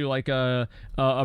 like a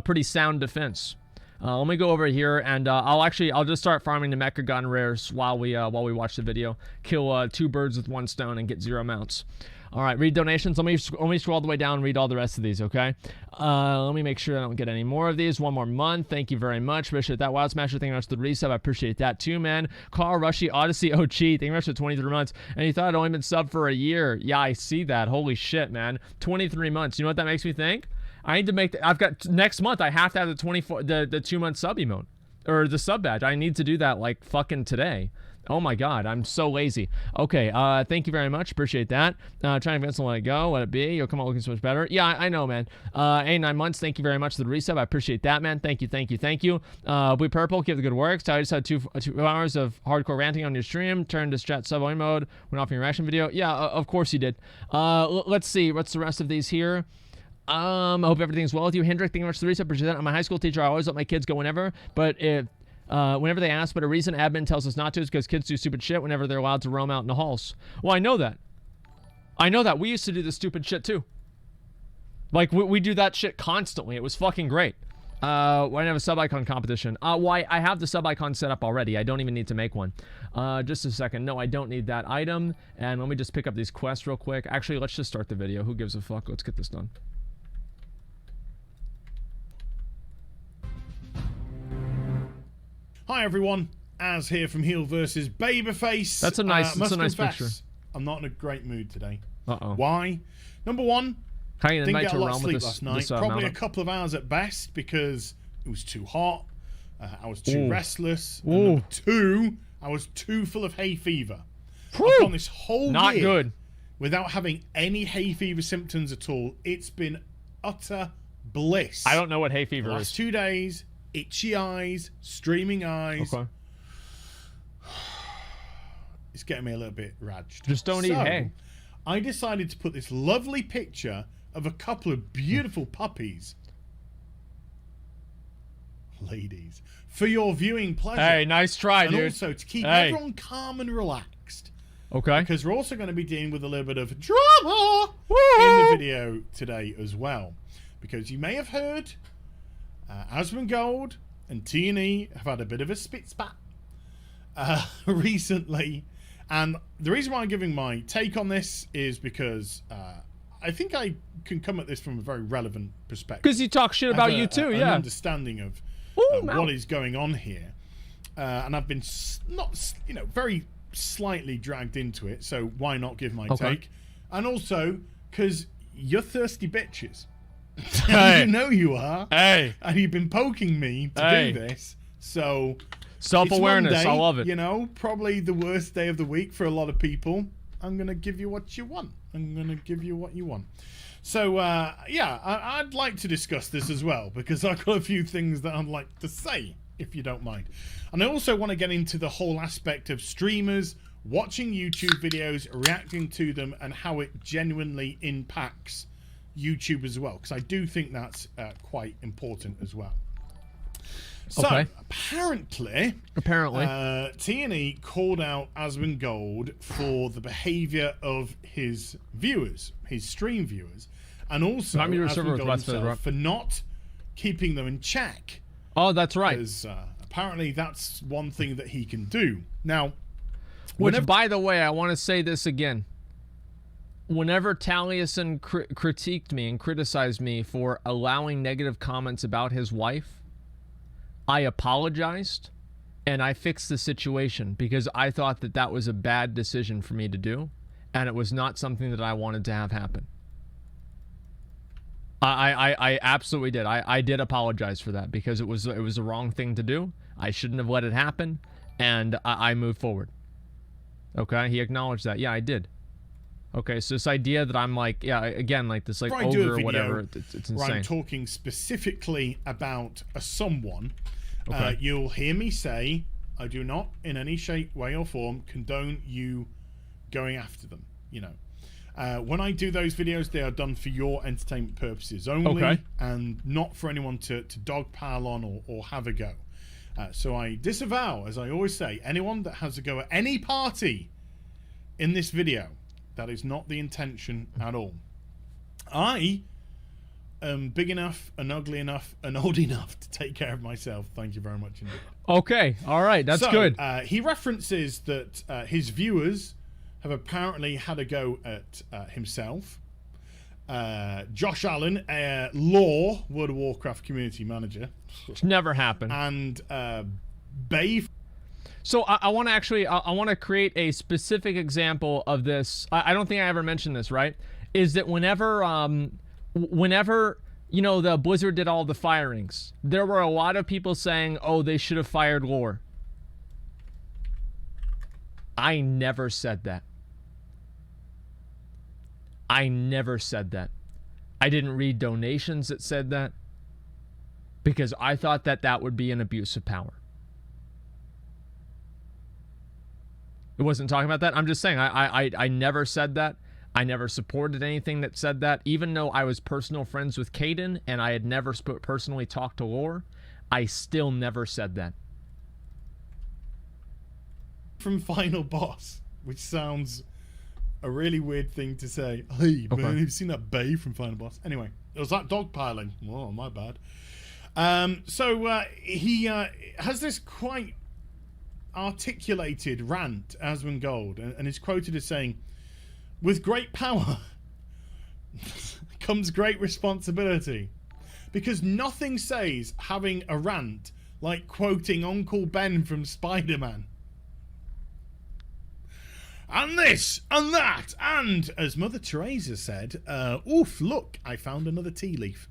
pretty sound defense. Let me go over here, and I'll just start farming the mecha gun rares while we watch the video. Kill 2 birds with 1 stone and get 0 mounts. All right, read donations. Let me scroll all the way down and read all the rest of these, okay? Let me make sure I don't get any more of these. 1 more month. Thank you very much. Appreciate that. Wild Smasher, thank you very much for the resub. I appreciate that too, man. Carl Rushy, Odyssey OG, thank you very much for 23 months. And you thought I'd only been subbed for a year. Yeah, I see that. Holy shit, man. 23 months. You know what that makes me think? I need to make I've got next month. I have to have the 2-month sub emote or the sub badge. I need to do that like fucking today. Oh my god, I'm so lazy. Okay, thank you very much. Appreciate that. Trying to convince them to let it go. Let it be. You'll come out looking so much better. Yeah, I know, man. 9 months. Thank you very much for the resub. I appreciate that, man. Thank you. Blue Purple, keep the good work. So I just had 2 hours of hardcore ranting on your stream. Turned to strat sub only mode. Went off your reaction video. Yeah, of course you did. Let's see. What's the rest of these here? I hope everything's well with you. Hendrick, thank you very much for the resub. Appreciate that. I'm a high school teacher. I always let my kids go whenever, but whenever they ask, but a reason admin tells us not to is because kids do stupid shit whenever they're allowed to roam out in the halls. Well, I know that. We used to do this stupid shit too. Like, we do that shit constantly. It was fucking great. Why do I have a sub icon competition? Why I have the sub icon set up already. I don't even need to make one. Just a second. No, I don't need that item. And let me just pick up these quests real quick. Actually, let's just start the video. Who gives a fuck? Let's get this done. Hi everyone, Az here from HeelvsBabyface. That's a nice picture. I'm not in a great mood today. Uh-oh. Why? Number one, didn't get a lot of sleep last night. Probably a couple of hours at best because it was too hot. I was too restless. And number 2, I was too full of hay fever. I've gone this whole year without having any hay fever symptoms at all. It's been utter bliss. I don't know what hay fever is. Last 2 days. Itchy eyes, streaming eyes. Okay. It's getting me a little bit raged. Just don't eat hay. I decided to put this lovely picture of a couple of beautiful puppies, ladies, for your viewing pleasure. Hey, nice try, dude. And also to keep everyone calm and relaxed. Okay. Because we're also going to be dealing with a little bit of drama in the video today as well. Because you may have heard Asmongold and T&E have had a bit of a spit spat recently, and the reason why I'm giving my take on this is because I think I can come at this from a very relevant perspective. Because you talk shit about you too, an understanding of what is going on here, and I've been very slightly dragged into it, so why not give my take? And also because you're thirsty bitches. Hey. You know you are. Hey. And you've been poking me to do this. So self-awareness, I love it. You know, probably the worst day of the week for a lot of people. I'm gonna give you what you want. So yeah, I'd like to discuss this as well, because I've got a few things that I'd like to say, if you don't mind. And I also want to get into the whole aspect of streamers watching YouTube videos, reacting to them, and how it genuinely impacts YouTube as well, because I do think that's quite important as well. So apparently T&E called out Asmongold for the behavior of his viewers, his stream viewers, and also Asmongold himself for not keeping them in check. Oh, that's right. Because apparently that's one thing that he can do. Now, which, by the way, I want to say this again. Whenever Taliesin critiqued me and criticized me for allowing negative comments about his wife, I apologized and I fixed the situation because I thought that that was a bad decision for me to do, and it was not something that I wanted to have happen. I absolutely did. I did apologize for that because it was the wrong thing to do. I shouldn't have let it happen, and I moved forward. Okay, he acknowledged that. Yeah, I did. Okay, so this idea that I'm like, yeah, again, like this, like, ogre or whatever, it's insane. Where I'm talking specifically about someone, you'll hear me say, I do not, in any shape, way, or form, condone you going after them, you know. When I do those videos, they are done for your entertainment purposes only, and not for anyone to dogpile on or have a go. So I disavow, as I always say, anyone that has a go at any party in this video. That is not the intention at all. I am big enough and ugly enough and old enough to take care of myself. Thank you very much indeed. Okay, all right, that's good. He references that his viewers have apparently had a go at himself. Josh Allen, Law, World of Warcraft community manager. It's never happened. And Bay. So I want to actually, I want to create a specific example of this. I don't think I ever mentioned this, right? Is that whenever, you know, the Blizzard did all the firings, there were a lot of people saying, oh, they should have fired Lore. I never said that. I never said that. I didn't read donations that said that because I thought that that would be an abuse of power. It wasn't talking about that. I'm just saying I never said that. I never supported anything that said that. Even though I was personal friends with Caden and I had never personally talked to Lore, I still never said that. From Final Boss, which sounds a really weird thing to say. Hey, man, you've seen that Bay from Final Boss. Anyway, it was that dogpiling. Oh, my bad. He has this quite articulated rant, Asmongold, and is quoted as saying, with great power comes great responsibility. Because nothing says having a rant like quoting Uncle Ben from Spider-Man. And this, and that, and, as Mother Teresa said, oof, look, I found another tea leaf.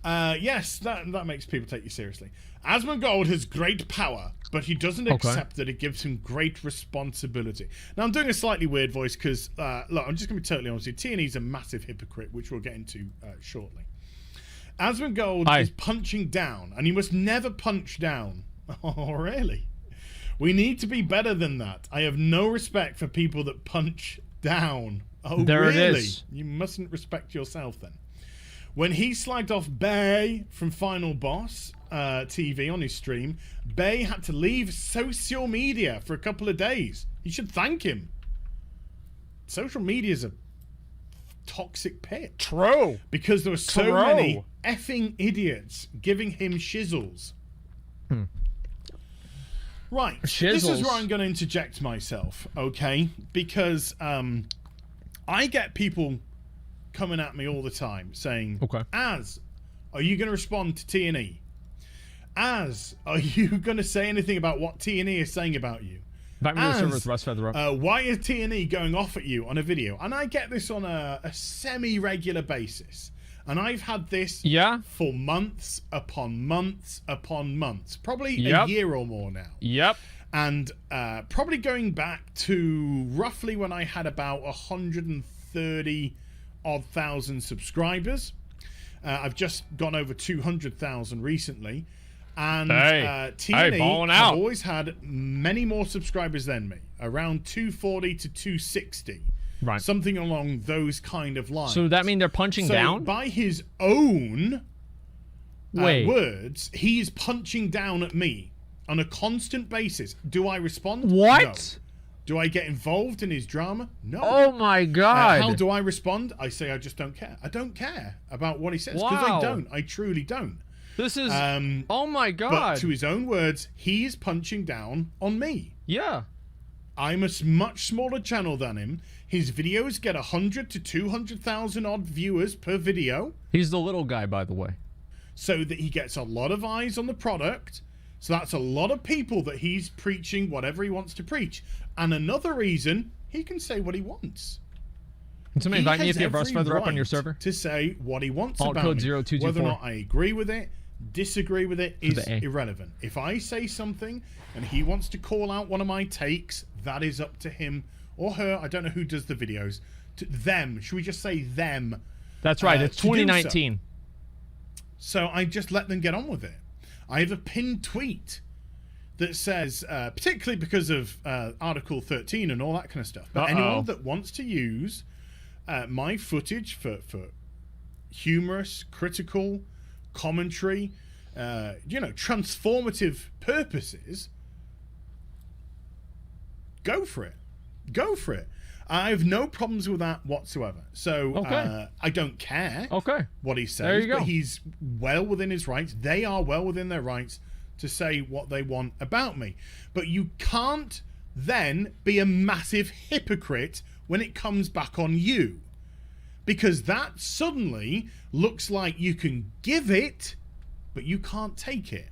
Yes, that makes people take you seriously. Asmongold has great power, but he doesn't accept that it gives him great responsibility. Now, I'm doing a slightly weird voice because, look, I'm just going to be totally honest with you. T&E's a massive hypocrite, which we'll get into shortly. Asmongold is punching down, and you must never punch down. Oh, really? We need to be better than that. I have no respect for people that punch down. Oh, there really? It is. You mustn't respect yourself then. When he slagged off Bay from Final Boss TV on his stream, Bay had to leave social media for a couple of days. You should thank him. Social media is a toxic pit. True. Because there were so many effing idiots giving him shizzles. Right, this is where I'm going to interject myself, okay? Because I get people coming at me all the time saying, Az, are you going to respond to T&E? Az, are you going to say anything about what T&E is saying about you? Az, why is T&E going off at you on a video? And I get this on a semi-regular basis. And I've had this for months upon months upon months. Probably a year or more now. And probably going back to roughly when I had about 130,000 subscribers. I've just gone over 200,000 recently. And T&E have always had many more subscribers than me. Around 240 to 260. Right. Something along those kind of lines. So that mean they're punching down? By his own words, he's punching down at me on a constant basis. Do I respond? What? No. Do I get involved in his drama? No. Oh my God. How do I respond? I say I just don't care. I don't care about what he says because I don't. I truly don't. This is oh my God. But to his own words, he's punching down on me. Yeah. I'm a much smaller channel than him. His videos get 100 to 200,000 odd viewers per video. He's the little guy, by the way. So that he gets a lot of eyes on the product. So that's a lot of people that he's preaching whatever he wants to preach. And another reason, he can say what he wants. Can somebody invite me if you have Rust Feather up on your server? To say what he wants Alt about code me. 0224. Whether or not I agree with it, disagree with it is irrelevant. If I say something and he wants to call out one of my takes, that is up to him or her. I don't know who does the videos. To them. Should we just say them? That's right. It's 2019. So I just let them get on with it. I have a pinned tweet that says, particularly because of Article 13 and all that kind of stuff, but anyone that wants to use my footage for humorous, critical, commentary, transformative purposes, go for it. Go for it. I have no problems with that whatsoever. So I don't care what he says. There you go. But he's well within his rights. They are well within their rights to say what they want about me. But you can't then be a massive hypocrite when it comes back on you. Because that suddenly looks like you can give it, but you can't take it.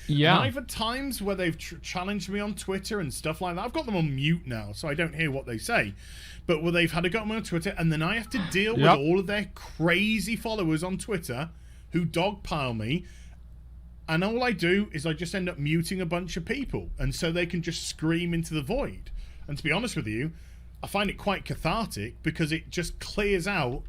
Yeah. And I've had times where they've challenged me on Twitter and stuff like that. I've got them on mute now, so I don't hear what they say. But where they've had to go on Twitter, and then I have to deal with all of their crazy followers on Twitter who dogpile me. And all I do is I just end up muting a bunch of people, and so they can just scream into the void. And to be honest with you, I find it quite cathartic because it just clears out,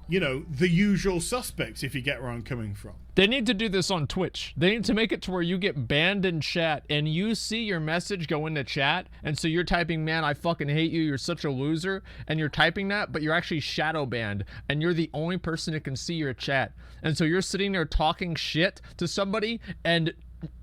you know, the usual suspects, if you get where I'm coming from. They need to do this on Twitch. They need to make it to where you get banned in chat and you see your message go into chat, and so you're typing, man, I fucking hate you, you're such a loser, and you're typing that, but you're actually shadow banned and you're the only person that can see your chat. And so you're sitting there talking shit to somebody and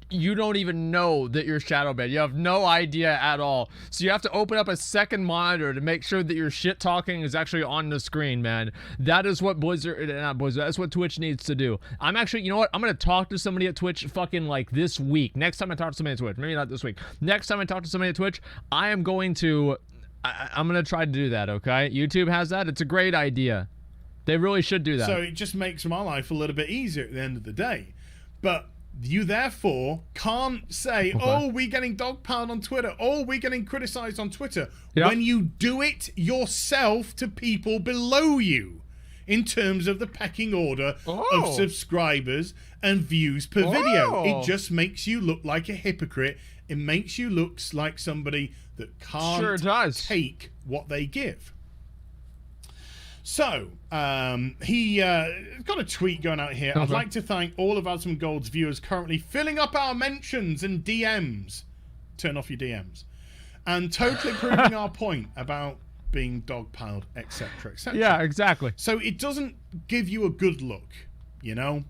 you don't even know that you're shadow banned. You have no idea at all. So you have to open up a second monitor to make sure that your shit talking is actually on the screen, man. That is what that's what Twitch needs to do. I'm actually, you know what? I'm going to talk to somebody at Twitch fucking like this week. Next time I talk to somebody at Twitch, maybe not this week. Next time I talk to somebody at Twitch, I'm going to try to do that, okay? YouTube has that. It's a great idea. They really should do that. So it just makes my life a little bit easier at the end of the day. But you therefore can't say, oh, we're getting dogpiled on Twitter. Oh, we're getting criticized on Twitter. When you do it yourself to people below you in terms of the pecking order of subscribers and views per video. It just makes you look like a hypocrite. It makes you look like somebody that can't take what they give. So, he got a tweet going out here. I'd like to thank all of Asmongold's viewers currently filling up our mentions and DMs. Turn off your DMs. And totally proving our point about being dogpiled, etc., etc. Yeah, exactly. So it doesn't give you a good look, you know?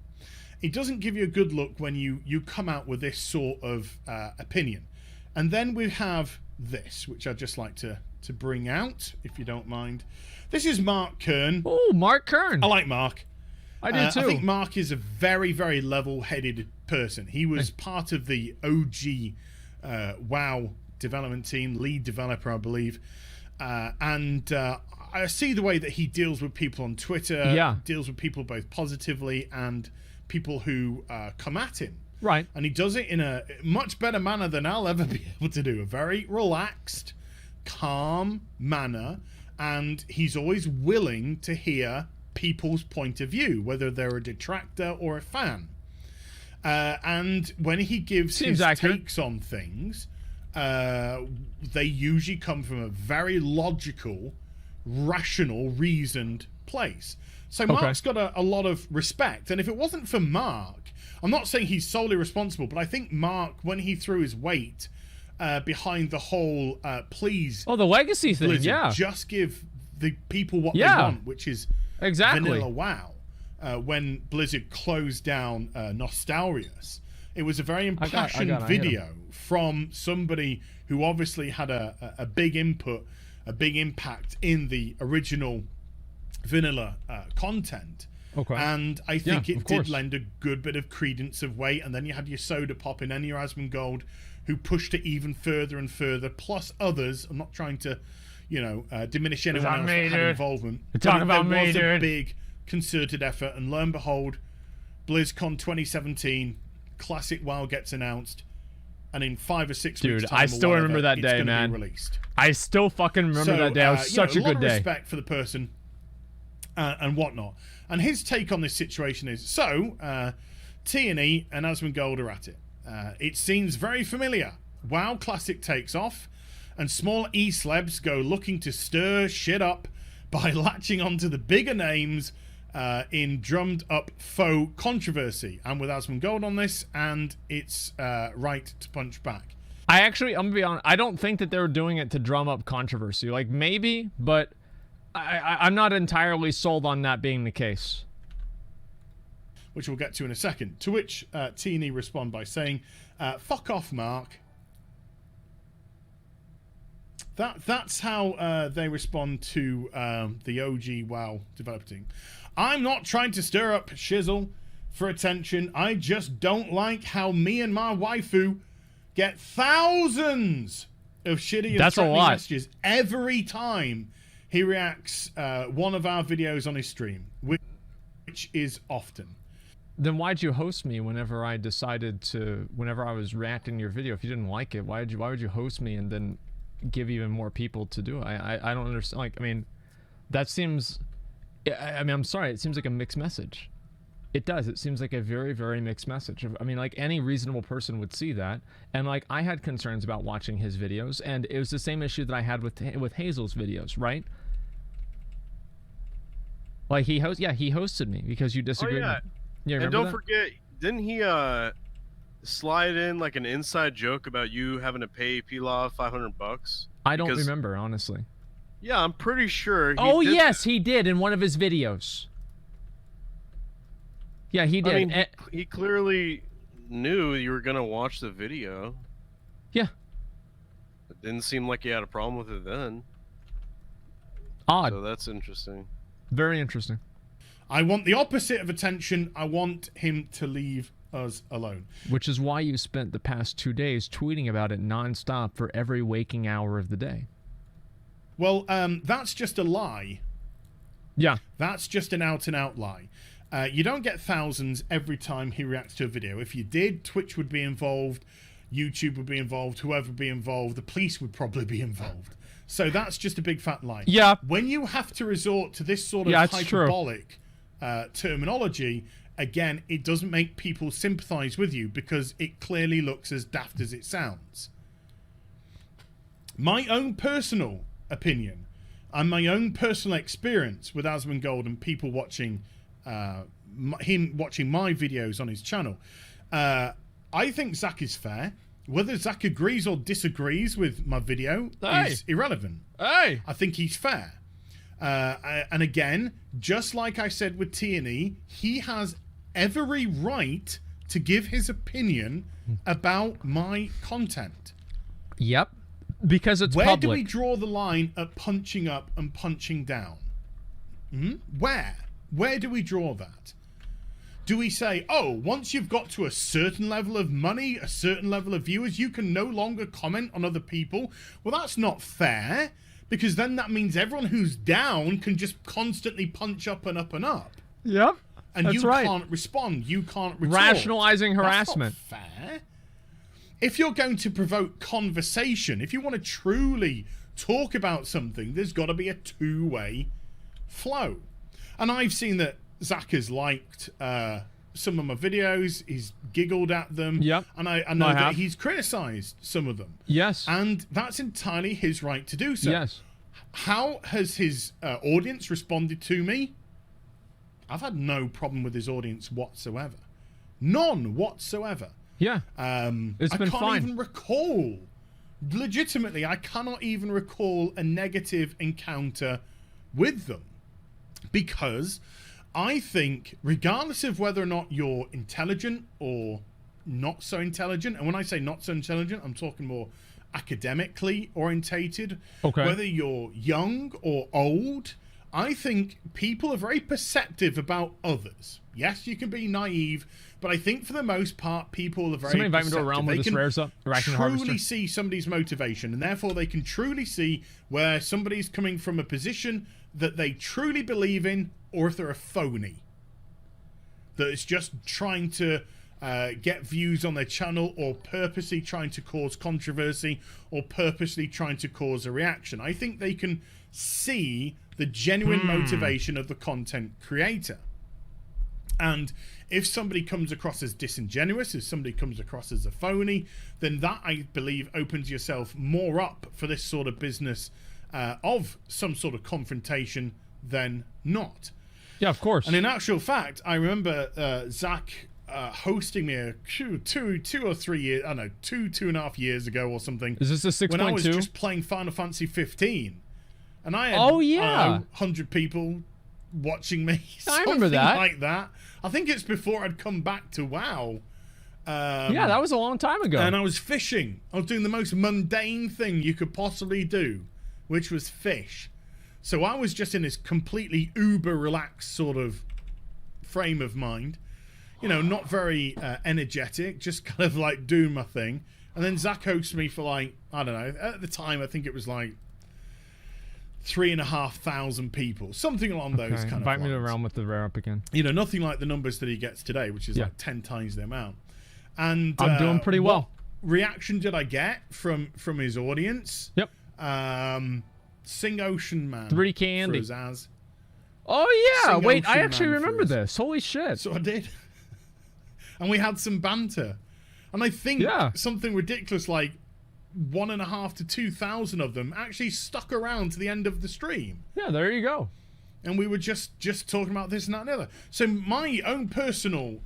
It doesn't give you a good look when you come out with this sort of opinion. And then we have this, which I'd just like to bring out, if you don't mind. This is Mark Kern. Oh, Mark Kern. I like Mark. I do too. I think Mark is a very, very level-headed person. He was part of the OG WoW development team, lead developer, I believe. And I see the way that he deals with people on Twitter, deals with people both positively and people who come at him. Right. And he does it in a much better manner than I'll ever be able to do. A very relaxed, calm manner. And he's always willing to hear people's point of view, whether they're a detractor or a fan. And when he gives his takes on things, they usually come from a very logical, rational, reasoned place. So Mark's got a lot of respect. And if it wasn't for Mark, I'm not saying he's solely responsible, but I think Mark, when he threw his weight behind the whole please the legacy thing, Blizzard, just give the people what they want, which is vanilla WoW. When Blizzard closed down Nostalrius, it was a very impassioned video from somebody who obviously had a big input, a big impact in the original vanilla content. And I think it did lend a good bit of credence of weight. And then you had your soda pop in, and your Asmongold, who pushed it even further and further, plus others. I'm not trying to, you know, diminish anyone else that had involvement. Talk about me, dude. There was a big concerted effort, and lo and behold, BlizzCon 2017, Classic WoW gets announced, and in 5 or 6 weeks' time, I still remember that day, man. I still fucking remember that day. It was such a good day. A lot of respect for the person and whatnot. And his take on this situation is, T&E and Asmongold are at it. It seems very familiar. WoW Classic takes off, and small E-slebs go looking to stir shit up by latching onto the bigger names in drummed-up faux controversy. I'm with Asmongold on this, and it's right to punch back. I'm gonna be honest, I don't think that they were doing it to drum up controversy. Like, maybe, but I'm not entirely sold on that being the case. Which we'll get to in a second. To which T&E respond by saying, fuck off, Mark. That's how they respond to the OG WoW developer team. I'm not trying to stir up shizzle for attention. I just don't like how me and my waifu get thousands of shitty and threatening messages every time he reacts one of our videos on his stream, which is often. Then why'd you host me whenever I was reacting to your video? If you didn't like it, why would you host me and then give even more people to do it? I don't understand. Like, I mean, that seems, I mean, I'm sorry, it seems like a mixed message. It does. It seems like a very, very mixed message. I mean, like, any reasonable person would see that. And like, I had concerns about watching his videos, and it was the same issue that I had with Hazel's videos, right? Like, he hosted me because you disagreed. Oh, yeah. Yeah, and don't forget, didn't he slide in like an inside joke about you having to pay Pilaf $500? I don't remember, honestly. Yeah, I'm pretty sure. He did in one of his videos. Yeah, he did. I mean, he clearly knew you were gonna watch the video. Yeah. It didn't seem like he had a problem with it then. Odd. So that's interesting. Very interesting. I want the opposite of attention. I want him to leave us alone. Which is why you spent the past 2 days tweeting about it nonstop for every waking hour of the day. Well, that's just a lie. Yeah. That's just an out-and-out lie. You don't get thousands every time he reacts to a video. If you did, Twitch would be involved, YouTube would be involved, whoever would be involved, the police would probably be involved. So that's just a big fat lie. Yeah. When you have to resort to this sort of hyperbolic terminology, again, it doesn't make people sympathize with you because it clearly looks as daft as it sounds. My own personal opinion and my own personal experience with Asmongold and people watching him watching my videos on his channel, I think Zach is fair. Whether Zach agrees or disagrees with my video is irrelevant. I think he's fair. And again, just like I said with T&E, he has every right to give his opinion about my content. Yep. Because it's Where public. do we draw the line at punching up and punching down? Where? Where do we draw that? Do we say, oh, once you've got to a certain level of money, a certain level of viewers, you can no longer comment on other people? Well, that's not fair, because then that means everyone who's down can just constantly punch up and up and up. Yep. And you can't respond. You can't retort. Rationalizing harassment. That's not fair. If you're going to provoke conversation, if you want to truly talk about something, there's got to be a two-way flow. And I've seen that Zach has liked some of my videos. He's giggled at them. Yep. And I know that he's criticized some of them. Yes. And that's entirely his right to do so. Yes. How has his audience responded to me? I've had no problem with his audience whatsoever. None whatsoever. Yeah. It's been fine. I can't even recall. Legitimately, I cannot even recall a negative encounter with them. Because I think, regardless of whether or not you're intelligent or not so intelligent, and when I say not so intelligent, I'm talking more academically orientated, whether you're young or old, I think people are very perceptive about others. Yes, you can be naive, but I think for the most part, people are very Somebody invite me perceptive. to a realm where this rares up. Truly see somebody's motivation, and therefore they can truly see where somebody's coming from a position that they truly believe in, or if they're a phony that is just trying to get views on their channel, or purposely trying to cause controversy, or purposely trying to cause a reaction. I think they can see the genuine motivation of the content creator. And if somebody comes across as disingenuous, if somebody comes across as a phony, then that, I believe, opens yourself more up for this sort of business of some sort of confrontation than not. Yeah, of course. And in actual fact, I remember Zach hosting me two or 3 years, I don't know, 2.5 years ago or something. Is this a 6.2? When I was just playing Final Fantasy 15. And I had 100 people watching me. I remember that. Like that. I think it's before I'd come back to WoW. Yeah, that was a long time ago. And I was fishing. I was doing the most mundane thing you could possibly do, which was fish. So I was just in this completely uber relaxed sort of frame of mind. You know, not very energetic, just kind of like doing my thing. And then Zach hosted me for like, I don't know, at the time I think it was like 3,500 people, something along those kind of Invite me lines. around with the rare up again. You know, nothing like the numbers that he gets today, which is like 10 times the amount. And I'm doing pretty well. What reaction did I get from his audience? Yep. Sing Ocean Man. 3K Andy. For Azaz. Oh yeah, Sing wait, I Ocean actually Man for remember us. this. Holy shit. So I did. And we had some banter. And I think something ridiculous like 1,500 to 2,000 of them actually stuck around to the end of the stream. Yeah, there you go. And we were just talking about this and that and the other. So my own personal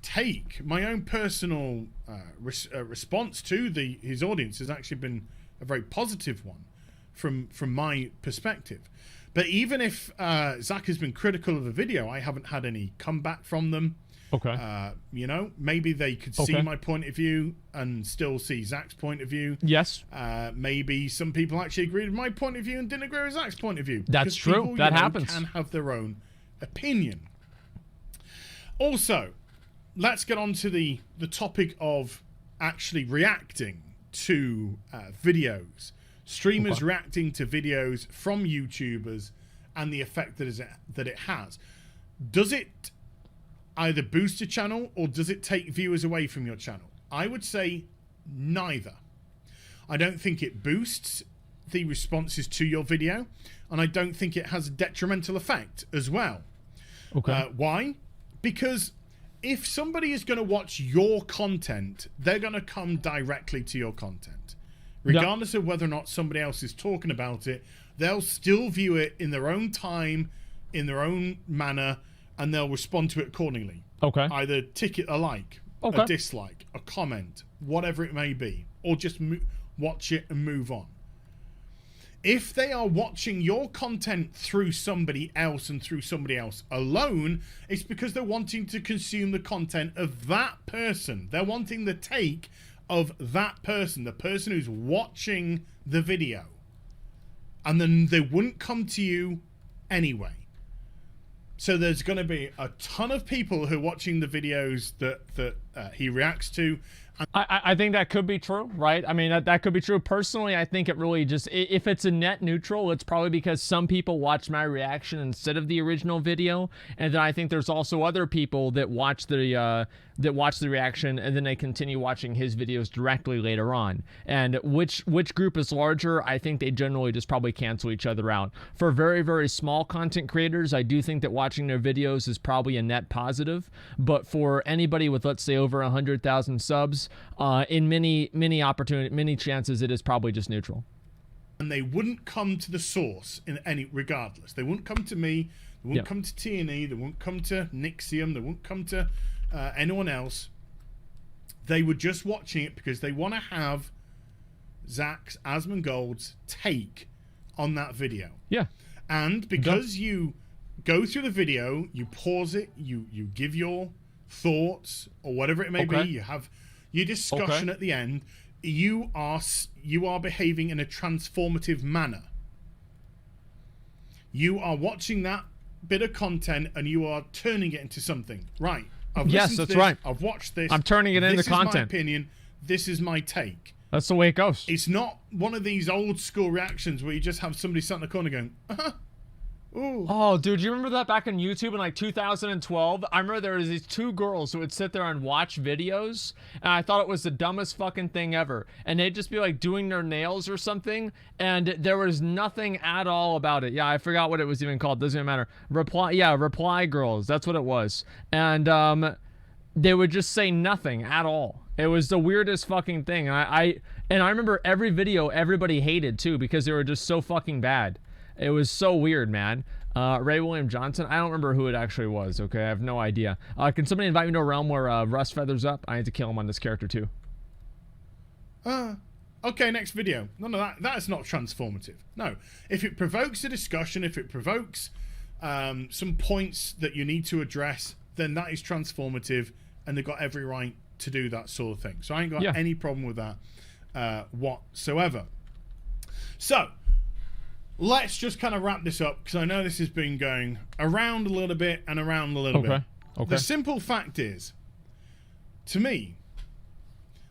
take, my own personal response to his audience has actually been a very positive one from my perspective. But even if Zach has been critical of the video, I haven't had any comeback from them. Okay. You know, maybe they could see my point of view and still see Zach's point of view. Yes. Maybe some people actually agreed with my point of view and didn't agree with Zach's point of view. That's true. People, that happens. Can have their own opinion. Also, let's get on to the topic of actually reacting to videos. Streamers reacting to videos from YouTubers and the effect that it has. Does it either boost a channel or does it take viewers away from your channel? I would say neither. I don't think it boosts the responses to your video, and I don't think it has a detrimental effect as well. Okay. Why? Because if somebody is going to watch your content, they're going to come directly to your content. Regardless of whether or not somebody else is talking about it, they'll still view it in their own time, in their own manner, and they'll respond to it accordingly. Okay. Either tick it a like, a dislike, a comment, whatever it may be, or just watch it and move on. If they are watching your content through somebody else and through somebody else alone, it's because they're wanting to consume the content of that person. They're wanting the take of that person, the person who's watching the video. And then they wouldn't come to you anyway. So there's going to be a ton of people who are watching the videos that he reacts to. I think that could be true, right? I mean, that could be true. Personally, I think it really just, if it's a net neutral, it's probably because some people watch my reaction instead of the original video. And then I think there's also other people that watch the reaction and then they continue watching his videos directly later on. And which group is larger, I think they generally just probably cancel each other out. For very, very small content creators, I do think that watching their videos is probably a net positive. But for anybody with, let's say, over 100,000 subs, in many chances, it is probably just neutral. And they wouldn't come to the source in any regardless. They wouldn't come to me. They wouldn't come to T&E. They wouldn't come to Nixium. They wouldn't come to anyone else. They were just watching it because they want to have Zach's Asmongold's take on that video. Yeah. And because you go through the video, you pause it, you give your thoughts or whatever it may be, you have your discussion at the end, you are behaving in a transformative manner. You are watching that bit of content and you are turning it into something. Right. Yes, that's right. I've watched this. I'm turning it into content. This is my opinion. This is my take. That's the way it goes. It's not one of these old school reactions where you just have somebody sat in the corner going, ooh. Oh, dude, you remember that back on YouTube in like 2012? I remember there was these two girls who would sit there and watch videos, and I thought it was the dumbest fucking thing ever. And they'd just be like doing their nails or something, and there was nothing at all about it. Yeah, I forgot what it was even called. Doesn't even matter. Reply girls. That's what it was. And they would just say nothing at all. It was the weirdest fucking thing. And I remember every video everybody hated too because they were just so fucking bad. It was so weird, man. Ray William Johnson. I don't remember who it actually was. Okay, I have no idea. Can somebody invite me to a realm where Russ feathers up? I need to kill him on this character too. Okay, next video. No, that's not transformative. No, if it provokes a discussion, if it provokes some points that you need to address, then that is transformative and they've got every right to do that sort of thing. So I ain't got Yeah. any problem with that whatsoever. So let's just kind of wrap this up, because I know this has been going around a little bit and around a little bit. Okay. The simple fact is, to me,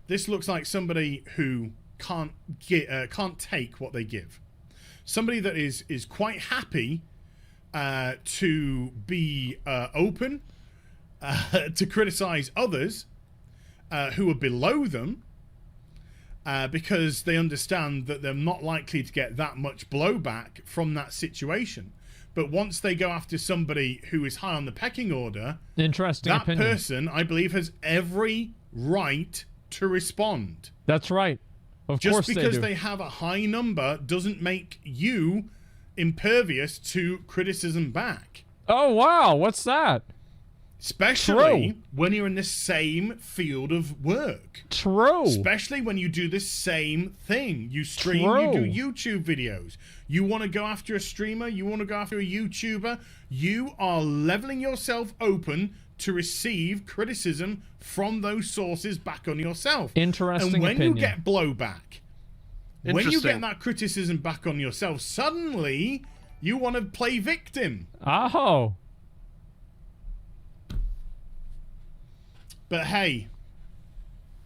this looks like somebody who can't take what they give. Somebody that is quite happy to be open, to criticize others who are below them, because they understand that they're not likely to get that much blowback from that situation. But once they go after somebody who is high on the pecking order, Interesting that opinion. person, I believe, has every right to respond. That's right. Of Just course because they they have a high number doesn't make you impervious to criticism back. Oh, wow. What's that? Especially True. when you're in the same field of work. True. Especially when you do the same thing. You stream, you do YouTube videos. You want to go after a streamer, you want to go after a YouTuber. You are leveling yourself open to receive criticism from those sources back on yourself. Interesting And when opinion. you get blowback, when you Interesting. get that criticism back on yourself, suddenly you want to play victim. Oh. But hey,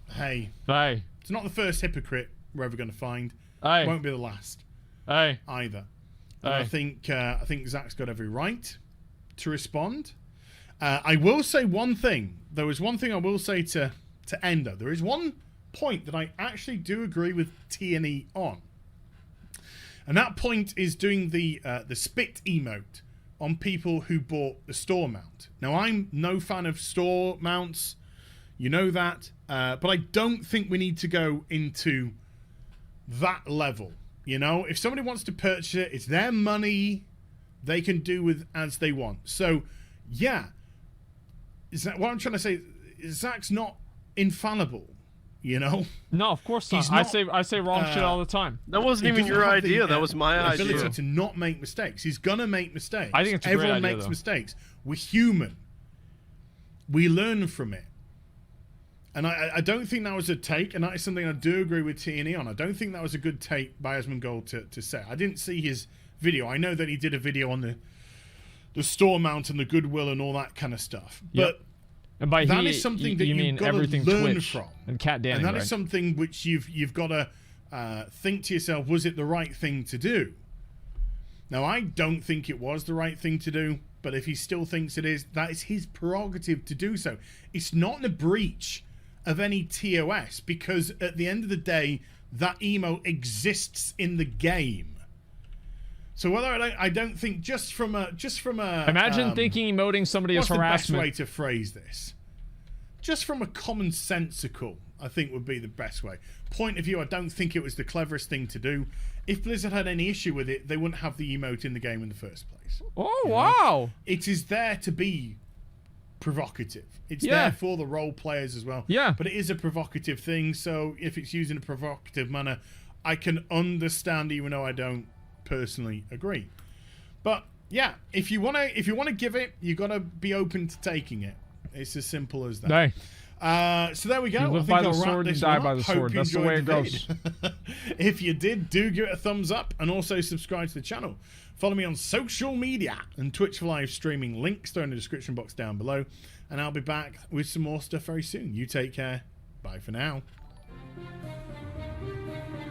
Hey. it's not the first hypocrite we're ever going to find. Hey. Won't be the last Hey. either. And Hey. I think Zach's got every right to respond. I will say one thing. There was one thing I will say to Ender. There is one point that I actually do agree with T&E on, and that point is doing the spit emote on people who bought the store mount. Now, I'm no fan of store mounts, you know that, but I don't think we need to go into that level. You know, if somebody wants to purchase it, it's their money. They can do with as they want. So, yeah, is that what I'm trying to say? Zach's not infallible. You know, No, of course not. He's not, I say wrong shit all the time. That wasn't He even doesn't your have the, idea. That was my ability idea. to not make mistakes. He's gonna make mistakes. I think it's a great Everyone idea, makes though. mistakes. We're human. We learn from it. And I don't think that was a take, and that is something I do agree with T&E on. I don't think that was a good take by Asmongold to say. I didn't see his video. I know that he did a video on the store mount and the goodwill and all that kind of stuff. Yep. But And by that he, is something you that mean you've got to everything learn Twitch from. and Cat Danny, And that is right? something which you've got to think to yourself, was it the right thing to do? Now, I don't think it was the right thing to do, but if he still thinks it is, that is his prerogative to do so. It's not in a breach of any TOS, because at the end of the day, that emote exists in the game. So whether I don't think just from a Imagine thinking emoting somebody what's as the best way harassment. to phrase this? Just from a commonsensical, I think would be the best way. Point of view, I don't think it was the cleverest thing to do. If Blizzard had any issue with it, they wouldn't have the emote in the game in the first place. Oh, wow. It is there to be provocative. It's Yeah. there for the role players as well. Yeah. But it is a provocative thing, so if it's used in a provocative manner, I can understand, even though I don't personally agree. But yeah, if you wanna give it, you gotta be open to taking it. It's as simple as that. Hey. So there we go. You live I think by the I'll wrap sword and this die one by up. the Hope sword. you That's the enjoyed way it goes. vid. If you did, do give it a thumbs up and also subscribe to the channel. Follow me on social media and Twitch for live streaming. Links are in the description box down below. And I'll be back with some more stuff very soon. You take care. Bye for now.